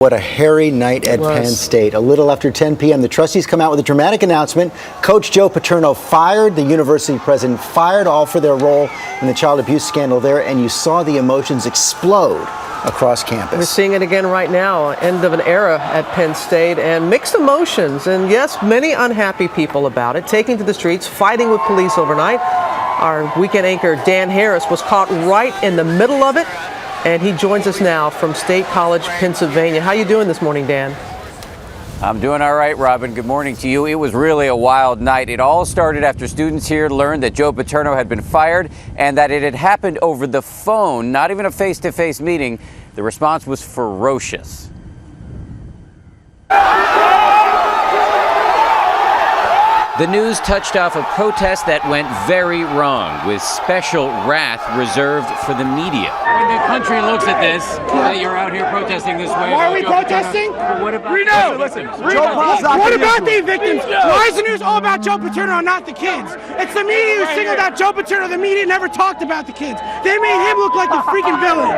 What a hairy night at Penn State. A little after 10 p.m., the trustees come out with a dramatic announcement. Coach Joe Paterno fired, the university president fired, all for their role in the child abuse scandal there, and you saw the emotions explode across campus. We're seeing it again right now, end of an era at Penn State, and mixed emotions, and yes, many unhappy people about it, taking to the streets, fighting with police overnight. Our weekend anchor, Dan Harris, was caught right in the middle of it. And he joins us now from State College, Pennsylvania. How you doing this morning, Dan? I'm doing all right, Robin. Good morning to you. It was really a wild night. It all started after students here learned that Joe Paterno had been fired and that it had happened over the phone, not even a face-to-face meeting. The response was ferocious. The news touched off a protest that went very wrong, with special wrath reserved for the media. When the country looks at this, that you're out here protesting this way. Why are we protesting? What about, listen, what about the victims? Why is the news all about Joe Paterno and not the kids? It's the media who singled out Joe Paterno. The media never talked about the kids. They made him look like the freaking villain.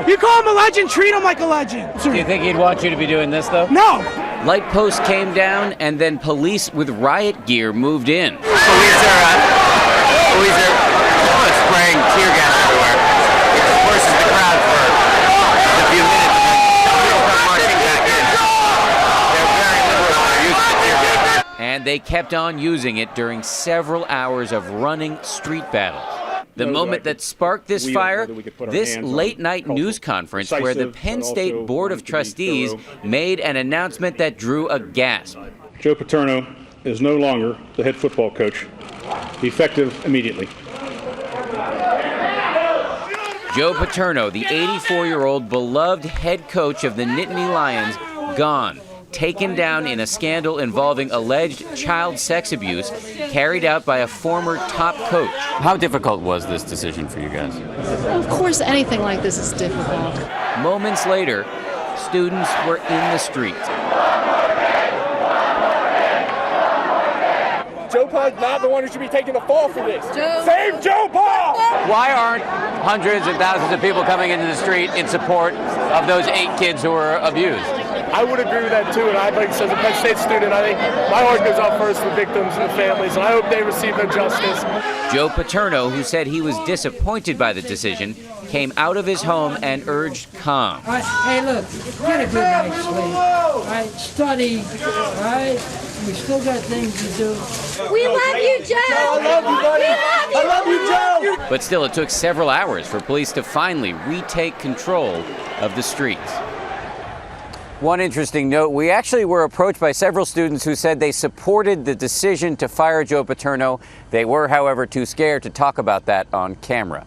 You call him a legend, treat him like a legend. Do you think he'd want you to be doing this, though? No. Light posts came down, and then police with riot gear moved in. Police are spraying tear gas everywhere. It forces the crowd for a few minutes, and then start marching back in. They're very liberal when they're using the tear gas. And they kept on using it during several hours of running street battles. The moment that sparked this fire, this late-night news conference where the Penn State Board of Trustees made an announcement that drew a gasp. Joe Paterno is no longer the head football coach, effective immediately. Joe Paterno, the 84-year-old beloved head coach of the Nittany Lions, gone. Taken down in a scandal involving alleged child sex abuse carried out by a former top coach. How difficult was this decision for you guys? Of course, anything like this is difficult. Moments later, students were in the streets. Joe Paul's not the one who should be taking the fall for this. Save Joe Paul! Why aren't hundreds and thousands of people coming into the street in support of those 8 kids who were abused? I would agree with that too, and I think as a Penn State student, I think my heart goes out first with victims and the families, and I hope they receive their justice. Joe Paterno, who said he was disappointed by the decision, came out of his home and urged calm. Hey, look, get a good night's sleep. All right, study. All right, we still got things to do. We love you, Joe. I love you, buddy. I love you, Joe. But still, it took several hours for police to finally retake control of the streets. One interesting note, we actually were approached by several students who said they supported the decision to fire Joe Paterno. They were, however, too scared to talk about that on camera.